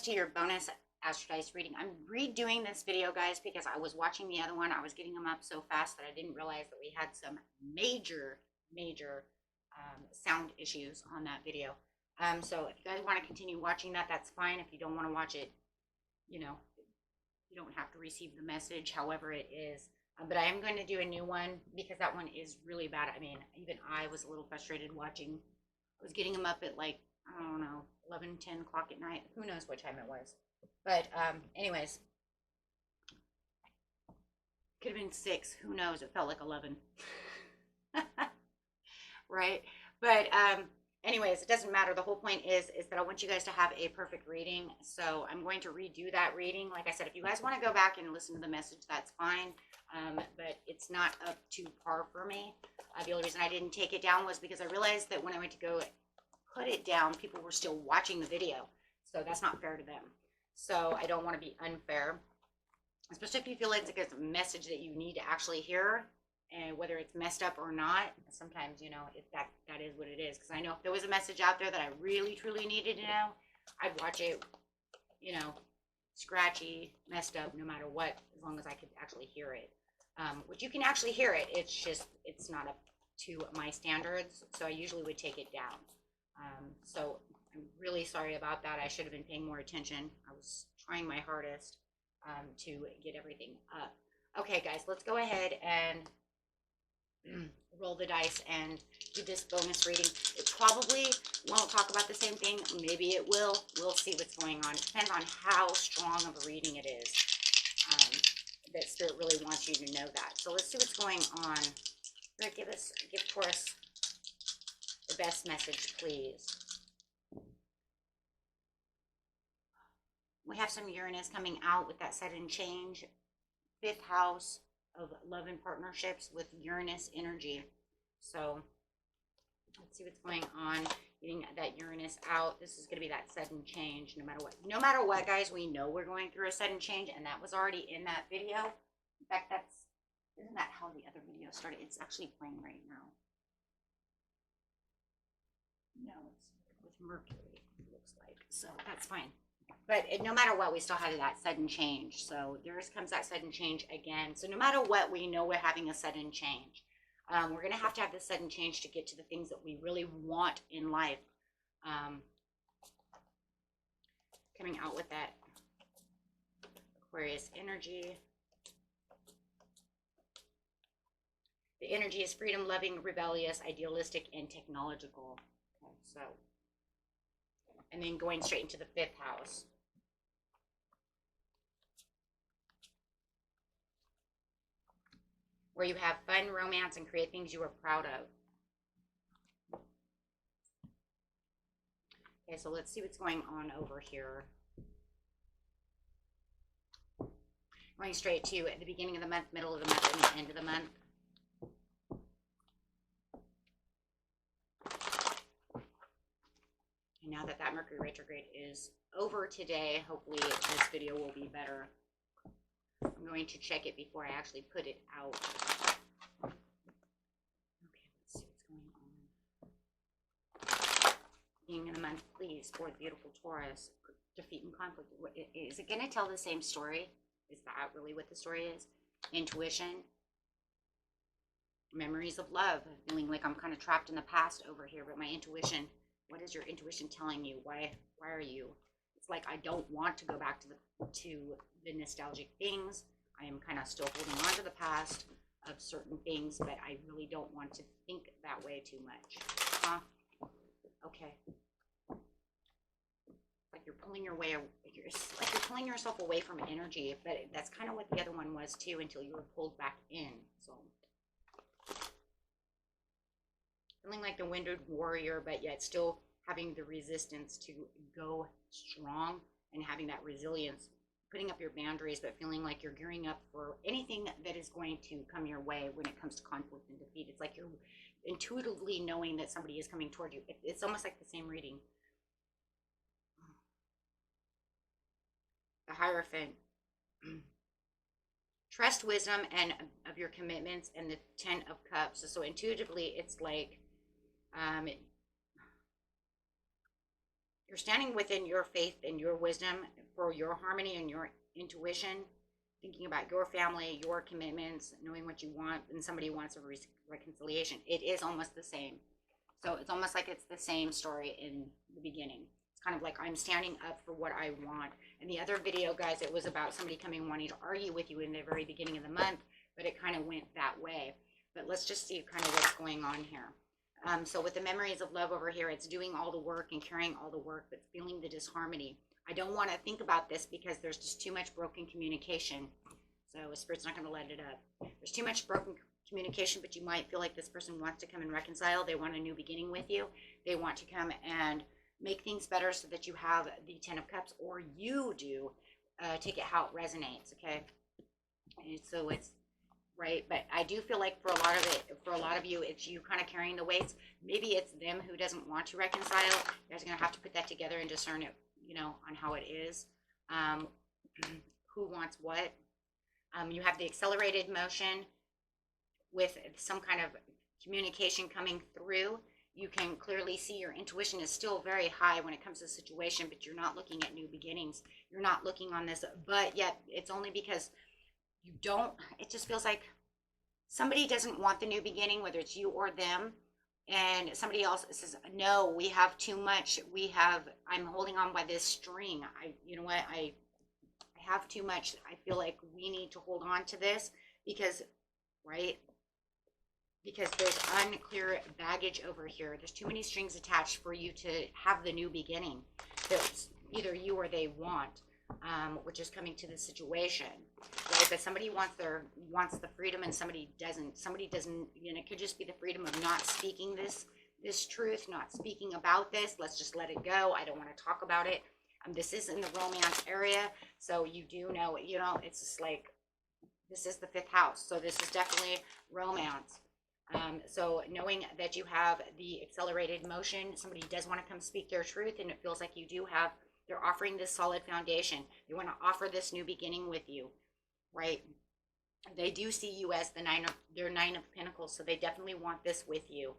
guys to your bonus Astro Dice reading. I'm redoing this video, guys, because I was watching the other one. I was getting them up so fast that I didn't realize that we had some major sound issues on that video. So if you guys want to continue watching that, that's fine. If you don't want to watch it, you know, you don't have to receive the message, however it is. But I am going to do a new one because that one is really bad. I mean, even I was a little frustrated watching. I was getting them up at like, I don't know, 11, 10 o'clock at night. Who knows what time it was. But anyways, could have been 6. Who knows? It felt like 11. Right? But anyways, it doesn't matter. The whole point is that I want you guys to have a perfect reading. So I'm going to redo that reading. Like I said, if you guys want to go back and listen to the message, that's fine. But it's not up to par for me. The only reason I didn't take it down was because I realized that when I went to go put it down, people were still watching the video. So that's not fair to them. So I don't want to be unfair, especially if you feel like it's a message that you need to actually hear, and whether it's messed up or not. Sometimes, you know, that is what it is. Because I know if there was a message out there that I really truly needed to know, I'd watch it, you know, scratchy, messed up, no matter what, as long as I could actually hear it. Which you can actually hear it. It's just it's not up to my standards, so I usually would take it down. So I'm really sorry about that. I should have been paying more attention. I was trying my hardest to get everything up. Okay, guys, let's go ahead and roll the dice and do this bonus reading. It probably won't talk about the same thing. Maybe it will. We'll see what's going on. It depends on how strong of a reading it is. That Spirit really wants you to know that. So let's see what's going on. Give Taurus the best message, please. We have some Uranus coming out with that sudden change. 5th house of love and partnerships with Uranus energy. So let's see what's going on. Getting that Uranus out. This is going to be that sudden change no matter what. No matter what, guys, we know we're going through a sudden change, and that was already in that video. In fact, isn't that how the other video started? It's actually playing right now. No, it's with Mercury, it looks like. So that's fine. But no matter what, we still had that sudden change. So there comes that sudden change again. So no matter what, we know we're having a sudden change. We're going to have this sudden change to get to the things that we really want in life. Coming out with that Aquarius energy. The energy is freedom, loving, rebellious, idealistic, and technological. Okay, so, and then going straight into the 5th house. Where you have fun, romance, and create things you are proud of. Okay, so let's see what's going on over here. Going straight to at the beginning of the month, middle of the month, and the end of the month. And now that Mercury retrograde is over today, hopefully this video will be better. I'm going to check it before I actually put it out. Okay, let's see what's going on. Beginning of the month, please, for the beautiful Taurus. Defeat and conflict. Is it going to tell the same story? Is that really what the story is? Intuition. Memories of love. Feeling like I'm kind of trapped in the past over here, but my intuition. What is your intuition telling you? Why are you? It's like I don't want to go back to the nostalgic things. I am kind of still holding on to the past of certain things, but I really don't want to think that way too much. Huh? Okay. Like you're pulling your way. It's like you're pulling yourself away from energy, but that's kind of what the other one was too, until you were pulled back in. So. Feeling like the winded warrior, but yet still having the resistance to go strong and having that resilience, putting up your boundaries, but feeling like you're gearing up for anything that is going to come your way when it comes to conflict and defeat. It's like you're intuitively knowing that somebody is coming toward you. It's almost like the same reading. The Hierophant. Trust wisdom and of your commitments, and the 10 of Cups. So intuitively, it's like you're standing within your faith and your wisdom for your harmony and your intuition, thinking about your family, your commitments, knowing what you want, and somebody wants a reconciliation. It is almost the same. So it's almost like it's the same story in the beginning. It's kind of like I'm standing up for what I want. And the other video, guys, it was about somebody coming wanting to argue with you in the very beginning of the month, but it kind of went that way. But let's just see kind of what's going on here. So with the memories of love over here, it's doing all the work and carrying all the work, but feeling the disharmony. I don't want to think about this because there's just too much broken communication. So Spirit's not going to let it up. There's too much broken communication, but you might feel like this person wants to come and reconcile. They want a new beginning with you. They want to come and make things better so that you have the 10 of Cups, or you do. Take it how it resonates, okay? And so it's right, but I do feel like for a lot of you, it's you kind of carrying the weights. Maybe it's them who doesn't want to reconcile. You guys are gonna have to put that together and discern it, you know, on how it is. Who wants what? You have the accelerated motion with some kind of communication coming through. You can clearly see your intuition is still very high when it comes to the situation, but you're not looking at new beginnings. You're not looking on this, but yet it's only because you don't, it just feels like somebody doesn't want the new beginning, whether it's you or them, and somebody else says, no, we have too much, I'm holding on by this string, you know what, I have too much, I feel like we need to hold on to this, because, right, because there's unclear baggage over here, there's too many strings attached for you to have the new beginning that either you or they want. Which is coming to the situation, right? But somebody wants the freedom, and somebody doesn't. Somebody doesn't. You know, it could just be the freedom of not speaking this truth, not speaking about this. Let's just let it go. I don't want to talk about it. This is in the romance area, so you do know. You know, it's just like this is the 5th house, so this is definitely romance. So knowing that you have the accelerated motion, somebody does want to come speak their truth, and it feels like you do have. They're offering this solid foundation. They want to offer this new beginning with you, right? They do see you as the 9 of Pentacles, so they definitely want this with you.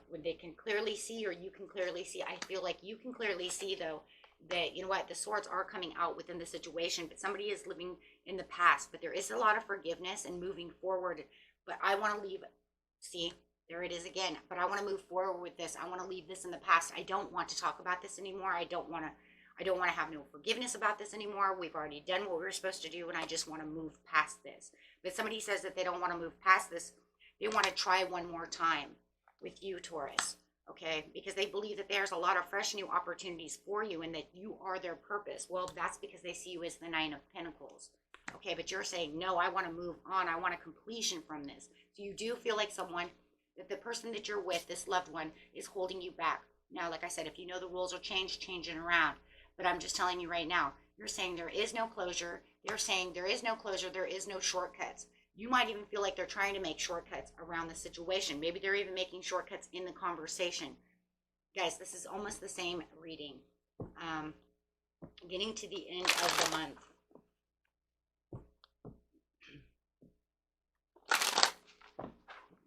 When they can clearly see, or you can clearly see, I feel like you can clearly see, though, that, you know what, the swords are coming out within the situation, but somebody is living in the past, but there is a lot of forgiveness and moving forward. But I want to leave, see, there it is again, but I want to move forward with this. I want to leave this in the past. I don't want to talk about this anymore. I don't want to have no forgiveness about this anymore. We've already done what we were supposed to do, and I just want to move past this. But somebody says that they don't want to move past this. They want to try one more time with you, Taurus, okay? Because they believe that there's a lot of fresh new opportunities for you and that you are their purpose. Well, that's because they see you as the 9 of Pentacles, okay? But you're saying, no, I want to move on. I want a completion from this. So you do feel like someone, that the person that you're with, this loved one, is holding you back. Now, like I said, if you know the rules will change, change it around. But I'm just telling you right now, you're saying there is no closure. They're saying there is no closure. There is no shortcuts. You might even feel like they're trying to make shortcuts around the situation. Maybe they're even making shortcuts in the conversation. Guys, this is almost the same reading. Getting to the end of the month.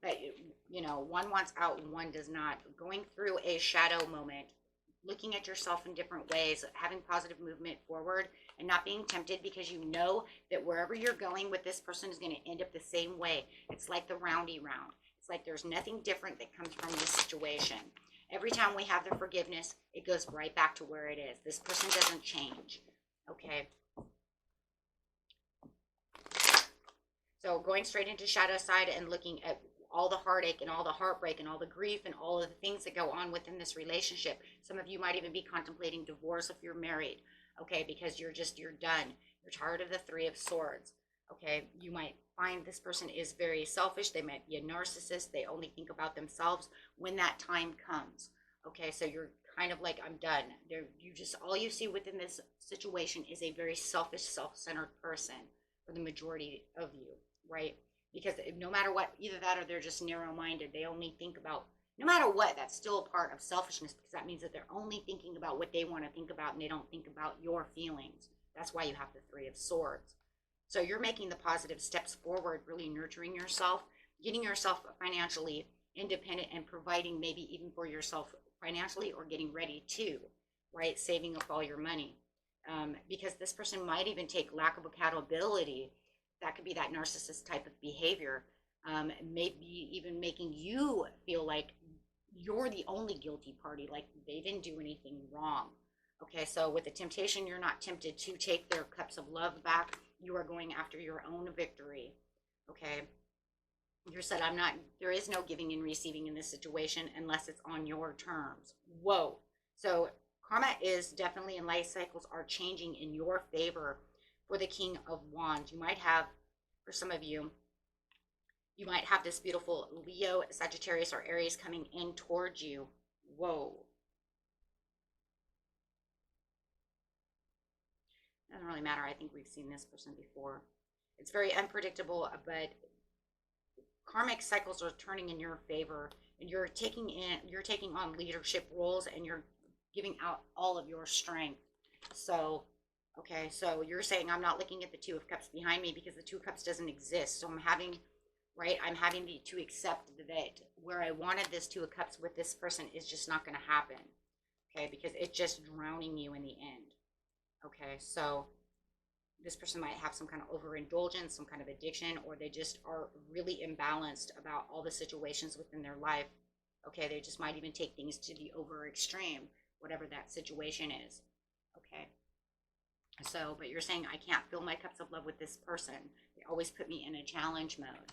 But, you know, one wants out and one does not. Going through a shadow moment. Looking at yourself in different ways, having positive movement forward, and not being tempted because you know that wherever you're going with this person is going to end up the same way. It's like the roundy round. It's like there's nothing different that comes from this situation. Every time we have the forgiveness, it goes right back to where it is. This person doesn't change, okay? So going straight into shadow side and looking at all the heartache and all the heartbreak and all the grief and all of the things that go on within this relationship. Some of you might even be contemplating divorce if you're married, okay, because you're done. You're tired of the 3 of Swords, okay? You might find this person is very selfish. They might be a narcissist. They only think about themselves when that time comes, okay? So you're kind of like, I'm done. All you see within this situation is a very selfish, self-centered person for the majority of you, right? Because no matter what, either that or they're just narrow-minded. They only think about, no matter what, that's still a part of selfishness, because that means that they're only thinking about what they want to think about and they don't think about your feelings. That's why you have the 3 of Swords. So you're making the positive steps forward, really nurturing yourself, getting yourself financially independent and providing maybe even for yourself financially, or getting ready to, right? Saving up all your money. Because this person might even take lack of accountability. That could be that narcissist type of behavior. Maybe even making you feel like you're the only guilty party, like they didn't do anything wrong. Okay, so with the temptation, you're not tempted to take their cups of love back. You are going after your own victory. Okay, you said, I'm not, there is no giving and receiving in this situation unless it's on your terms. Whoa. So karma is definitely, and life cycles are changing in your favor for the King of Wands. You might have, for some of you, you might have this beautiful Leo, Sagittarius, or Aries coming in towards you. Whoa. Doesn't really matter. I think we've seen this person before. It's very unpredictable, but karmic cycles are turning in your favor, and you're taking on leadership roles, and you're giving out all of your strength. So, okay, so you're saying, I'm not looking at the Two of Cups behind me because the Two of Cups doesn't exist. So I'm having to accept that where I wanted this Two of Cups with this person is just not going to happen. Okay, because it's just drowning you in the end. Okay, so this person might have some kind of overindulgence, some kind of addiction, or they just are really imbalanced about all the situations within their life. Okay, they just might even take things to the over extreme, whatever that situation is. Okay, so, but you're saying, I can't fill my cups of love with this person. They always put me in a challenge mode.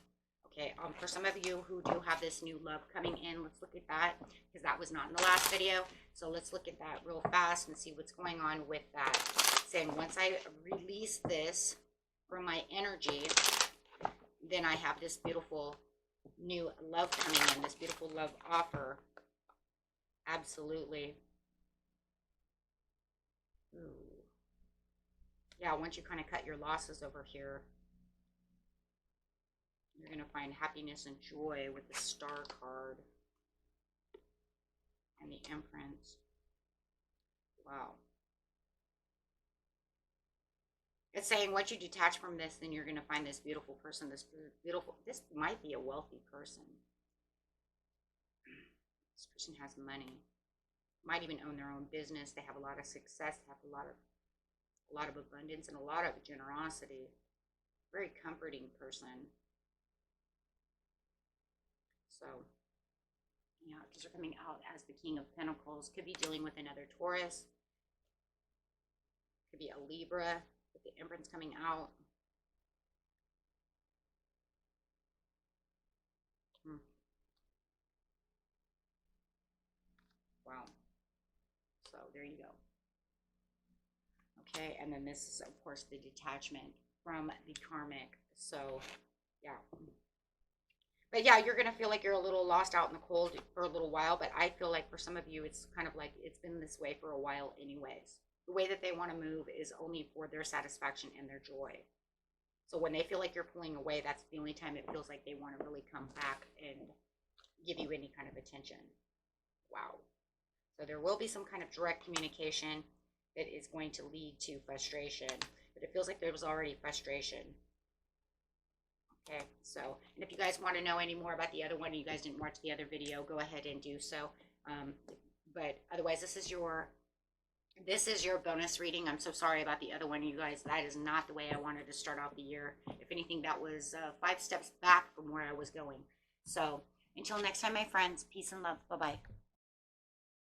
Okay, for some of you who do have this new love coming in, let's look at that, because that was not in the last video. So let's look at that real fast and see what's going on with that. Saying, once I release this from my energy, then I have this beautiful new love coming in, this beautiful love offer. Absolutely. Ooh. Yeah, once you kind of cut your losses over here, you're going to find happiness and joy with the Star card and the Empress. Wow. It's saying, once you detach from this, then you're going to find this beautiful person, this might be a wealthy person. This person has money, might even own their own business. They have a lot of success, have a lot of abundance, and a lot of generosity. Very comforting person. So, yeah, because they're coming out as the King of Pentacles. Could be dealing with another Taurus. Could be a Libra with the Empress coming out. Wow. So there you go. Okay, and then this is, of course, the detachment from the karmic. So, yeah. But yeah, you're going to feel like you're a little lost out in the cold for a little while, but I feel like for some of you, it's kind of like it's been this way for a while anyways. The way that they want to move is only for their satisfaction and their joy. So when they feel like you're pulling away, that's the only time it feels like they want to really come back and give you any kind of attention. Wow. So there will be some kind of direct communication that is going to lead to frustration. But it feels like there was already frustration. Okay, so, and if you guys want to know any more about the other one, and you guys didn't watch the other video, go ahead and do so. But otherwise, this is your bonus reading. I'm so sorry about the other one, you guys. That is not the way I wanted to start off the year. If anything, that was 5 steps back from where I was going. So until next time, my friends, peace and love. Bye-bye.